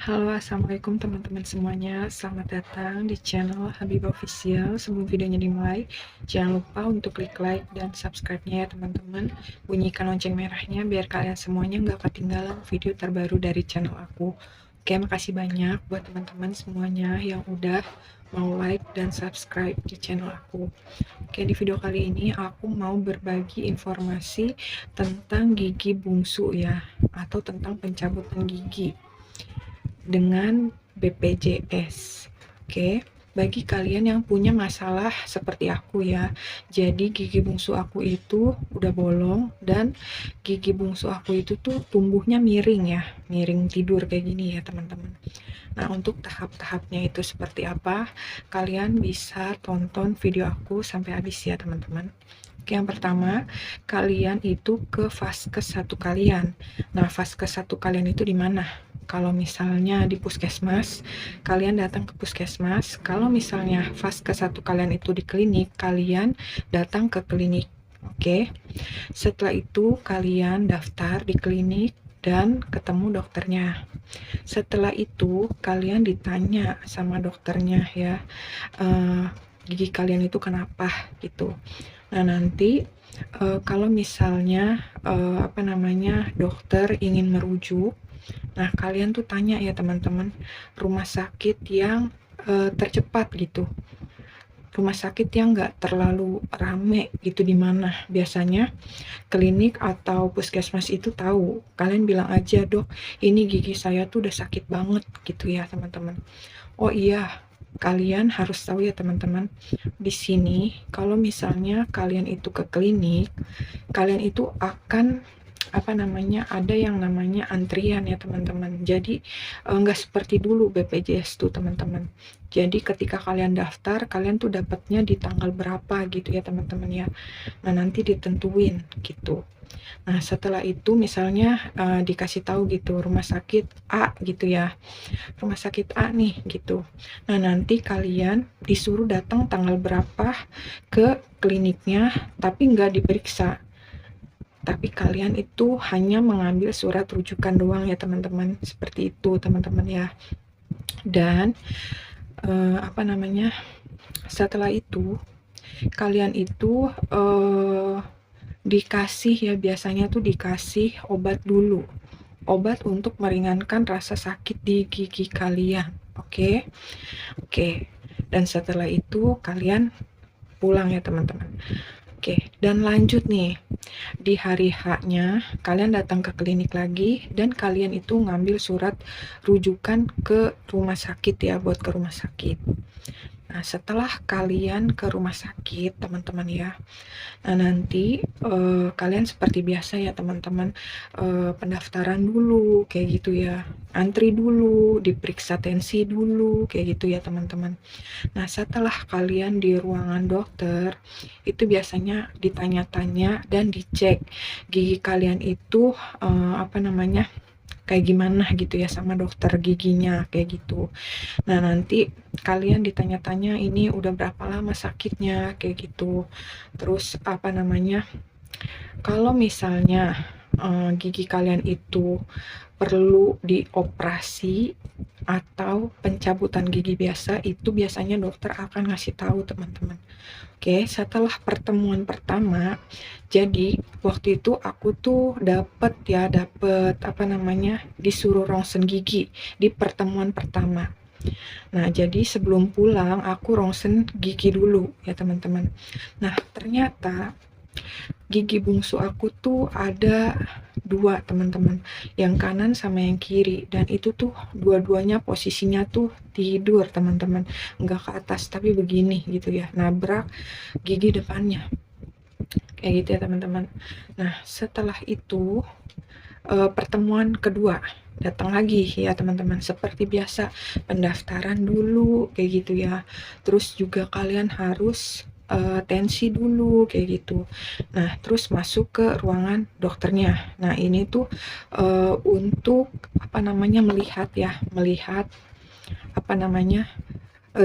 Halo, assalamualaikum teman-teman semuanya. Selamat datang di channel Habib Official. Sebelum videonya dimulai, jangan lupa untuk klik like dan subscribe-nya ya teman-teman. Bunyikan lonceng merahnya biar kalian semuanya nggak ketinggalan video terbaru dari channel aku. Oke, makasih banyak buat teman-teman semuanya yang udah mau like dan subscribe di channel aku. Oke, di video kali ini aku mau berbagi informasi tentang gigi bungsu ya, atau tentang pencabutan gigi dengan BPJS. Oke, bagi kalian yang punya masalah seperti aku ya, jadi gigi bungsu aku itu udah bolong dan gigi bungsu aku itu tuh tumbuhnya miring ya, miring tidur kayak gini ya teman-teman. Nah, untuk tahap-tahapnya itu seperti apa, kalian bisa tonton video aku sampai habis ya teman-teman. Oke, yang pertama, kalian itu ke vaskes satu kalian. Nah, vaskes satu kalian itu di mana? Kalau misalnya di puskesmas, kalian datang ke puskesmas. Kalau misalnya vaskes satu kalian itu di klinik, kalian datang ke klinik. Oke, setelah itu kalian daftar di klinik dan ketemu dokternya. Setelah itu kalian ditanya sama dokternya ya, gigi kalian itu kenapa gitu. Nah, nanti kalau misalnya dokter ingin merujuk, nah kalian tuh tanya ya teman-teman, rumah sakit yang tercepat gitu, rumah sakit yang nggak terlalu rame gitu di mana. Biasanya klinik atau puskesmas itu tahu. Kalian bilang aja, dok, ini gigi saya tuh udah sakit banget gitu ya teman-teman. Oh iya, kalian harus tahu ya teman-teman, di sini kalau misalnya kalian itu ke klinik, kalian itu akan ada yang namanya antrian ya teman-teman. Jadi nggak seperti dulu BPJS tuh teman-teman. Jadi ketika kalian daftar, kalian tuh dapatnya di tanggal berapa gitu ya teman-teman ya. Nah, nanti ditentuin gitu. Nah, setelah itu misalnya dikasih tahu gitu rumah sakit A gitu ya, rumah sakit A nih gitu. Nah, nanti kalian disuruh datang tanggal berapa ke kliniknya, tapi nggak diperiksa. Tapi kalian itu hanya mengambil surat rujukan doang ya teman-teman. Seperti itu teman-teman ya. Dan setelah itu kalian itu dikasih ya, biasanya tuh dikasih obat dulu. Obat untuk meringankan rasa sakit di gigi kalian. Oke. Oke. Dan setelah itu kalian pulang ya teman-teman. Oke, dan lanjut nih. Di hari H-nya kalian datang ke klinik lagi dan kalian itu ngambil surat rujukan ke rumah sakit ya, buat ke rumah sakit. Nah, setelah kalian ke rumah sakit, teman-teman ya. Nah, nanti kalian seperti biasa ya, teman-teman, pendaftaran dulu kayak gitu ya. Antri dulu, diperiksa tensi dulu kayak gitu ya, teman-teman. Nah, setelah kalian di ruangan dokter, itu biasanya ditanya-tanya dan dicek gigi kalian itu kayak gimana gitu ya sama dokter giginya kayak gitu. Nah, nanti kalian ditanya-tanya ini udah berapa lama sakitnya kayak gitu. Terus kalau misalnya gigi kalian itu perlu dioperasi atau pencabutan gigi biasa, itu biasanya dokter akan ngasih tahu teman-teman. Oke, setelah pertemuan pertama, jadi waktu itu aku tuh disuruh rongsen gigi di pertemuan pertama. Nah, jadi sebelum pulang aku rongsen gigi dulu ya teman-teman. Nah, ternyata gigi bungsu aku tuh ada dua teman-teman, yang kanan sama yang kiri, dan itu tuh dua-duanya posisinya tuh tidur teman-teman, nggak ke atas tapi begini gitu ya, nabrak gigi depannya kayak gitu ya teman-teman. Nah, setelah itu pertemuan kedua datang lagi ya teman-teman, seperti biasa pendaftaran dulu kayak gitu ya. Terus juga kalian harus tensi dulu kayak gitu. Nah, terus masuk ke ruangan dokternya. Nah, ini tuh untuk melihat ya, melihat apa namanya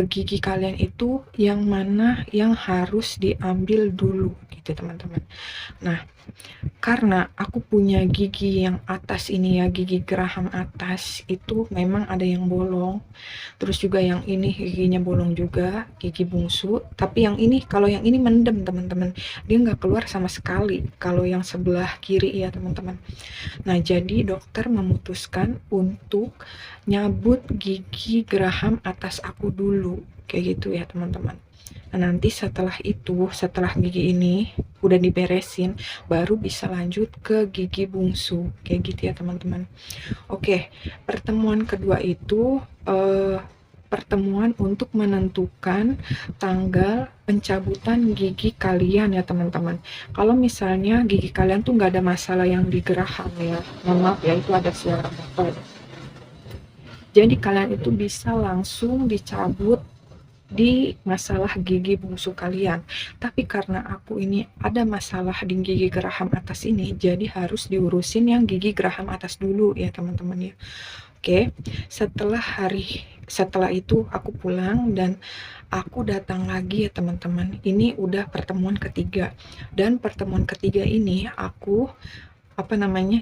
gigi kalian itu yang mana yang harus diambil dulu gitu teman-teman. Nah, karena aku punya gigi yang atas ini ya, gigi geraham atas itu memang ada yang bolong. Terus juga yang ini giginya bolong juga, gigi bungsu. Tapi yang ini, kalau yang ini mendem teman-teman, dia nggak keluar sama sekali. Kalau yang sebelah kiri ya teman-teman. Nah, jadi dokter memutuskan untuk nyabut gigi geraham atas aku dulu. Kayak gitu ya teman-teman. Nah, nanti setelah itu, setelah gigi ini udah diberesin, baru bisa lanjut ke gigi bungsu. Kayak gitu ya teman-teman. Oke, pertemuan kedua itu pertemuan untuk menentukan tanggal pencabutan gigi kalian ya teman-teman. Kalau misalnya gigi kalian tuh nggak ada masalah yang digeraham ya, mohon maaf ya, itu ada suara motor. Jadi kalian itu bisa langsung dicabut di masalah gigi bungsu kalian. Tapi karena aku ini ada masalah di gigi geraham atas ini, jadi harus diurusin yang gigi geraham atas dulu ya teman-teman ya. Oke, setelah itu aku pulang dan aku datang lagi ya teman-teman. Ini udah pertemuan ketiga. Dan pertemuan ketiga ini aku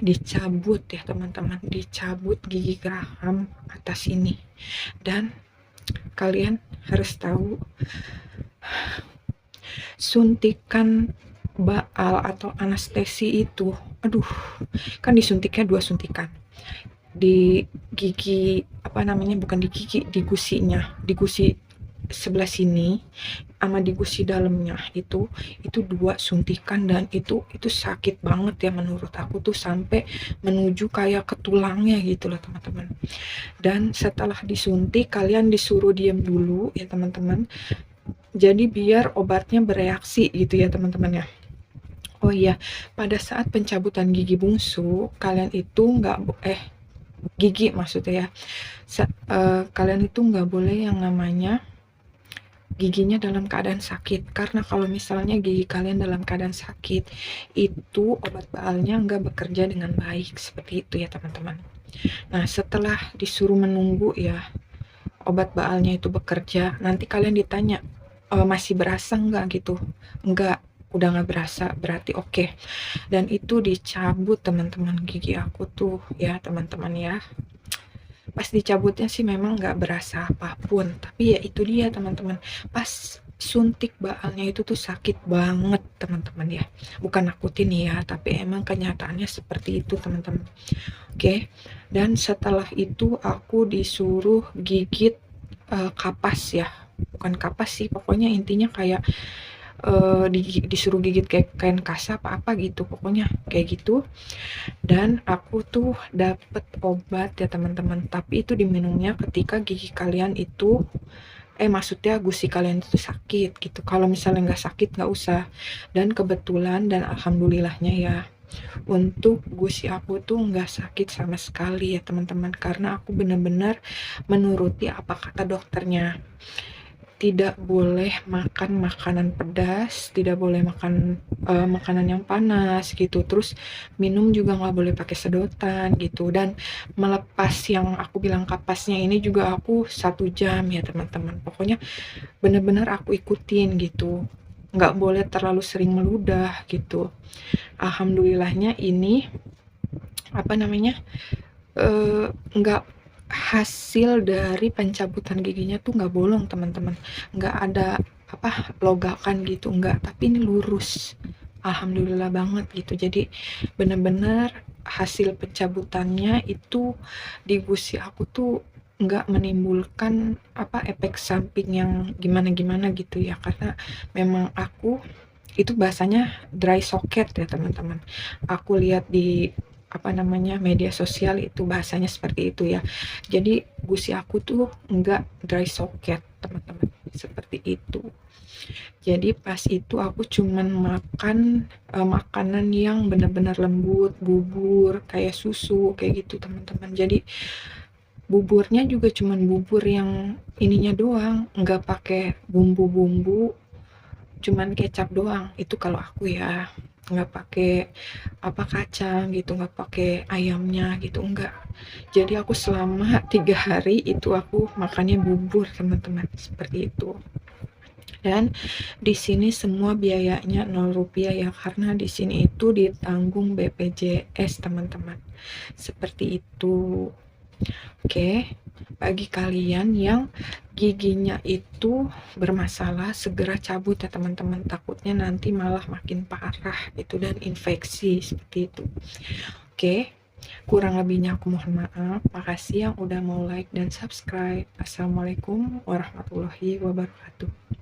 dicabut ya teman-teman, dicabut gigi geraham atas ini. Dan kalian harus tahu, suntikan baal atau anestesi itu, aduh, kan disuntiknya 2 suntikan di gigi bukan di gigi, di gusi sebelah sini sama di gusi dalamnya itu 2 suntikan, dan itu sakit banget ya menurut aku tuh, sampai menuju kayak ke tulangnya gitu loh teman-teman. Dan setelah disuntik kalian disuruh diam dulu ya teman-teman, jadi biar obatnya bereaksi gitu ya teman-teman ya. Oh iya, pada saat pencabutan gigi bungsu kalian itu gigi maksudnya ya, kalian itu nggak boleh yang namanya giginya dalam keadaan sakit, karena kalau misalnya gigi kalian dalam keadaan sakit itu obat baalnya nggak bekerja dengan baik, seperti itu ya teman-teman. Nah, setelah disuruh menunggu ya obat baalnya itu bekerja, nanti kalian ditanya, masih berasa nggak gitu? Nggak, udah nggak berasa, berarti oke. Dan itu dicabut teman-teman gigi aku tuh ya teman-teman ya. Pas dicabutnya sih memang nggak berasa apapun, tapi ya itu dia teman-teman, pas suntik baalnya itu tuh sakit banget teman-teman ya, bukan nakutin ya, tapi emang kenyataannya seperti itu teman-teman. Oke, dan setelah itu aku disuruh gigit kapas ya, bukan kapas sih, pokoknya intinya kayak disuruh gigit kayak kain kasap apa gitu, pokoknya kayak gitu. Dan aku tuh dapet obat ya teman-teman, tapi itu diminumnya ketika gigi kalian itu maksudnya gusi kalian itu sakit gitu. Kalau misalnya nggak sakit nggak usah. Dan kebetulan dan alhamdulillahnya ya, untuk gusi aku tuh nggak sakit sama sekali ya teman-teman, karena aku benar-benar menuruti apa kata dokternya. Tidak boleh makan makanan pedas, tidak boleh makan makanan yang panas gitu, terus minum juga nggak boleh pakai sedotan gitu. Dan melepas yang aku bilang kapasnya ini juga aku 1 jam ya teman-teman, pokoknya bener-bener aku ikutin gitu, nggak boleh terlalu sering meludah gitu. Alhamdulillahnya ini nggak, hasil dari pencabutan giginya tuh nggak bolong teman-teman, nggak ada logakan gitu, nggak, tapi ini lurus, alhamdulillah banget gitu. Jadi bener-bener hasil pencabutannya itu di gusi aku tuh nggak menimbulkan efek samping yang gimana-gimana gitu ya, karena memang aku itu bahasanya dry socket ya teman-teman. Aku lihat di media sosial itu bahasanya seperti itu ya. Jadi gusi aku tuh enggak dry socket teman-teman, seperti itu. Jadi pas itu aku cuman makan makanan yang benar-benar lembut, bubur kayak susu kayak gitu teman-teman. Jadi buburnya juga cuman bubur yang ininya doang, enggak pakai bumbu-bumbu, cuman kecap doang, itu kalau aku ya. nggak pakai apa kacang gitu, nggak pakai ayamnya gitu, enggak. Jadi aku selama 3 hari itu aku makannya bubur teman-teman, seperti itu. Dan di sini semua biayanya 0 rupiah ya, karena di sini itu ditanggung BPJS teman-teman, seperti itu. Oke, bagi kalian yang giginya itu bermasalah, segera cabut ya teman-teman, takutnya nanti malah makin parah itu dan infeksi seperti itu. Oke, kurang lebihnya aku mohon maaf. Makasih yang udah mau like dan subscribe. Assalamualaikum warahmatullahi wabarakatuh.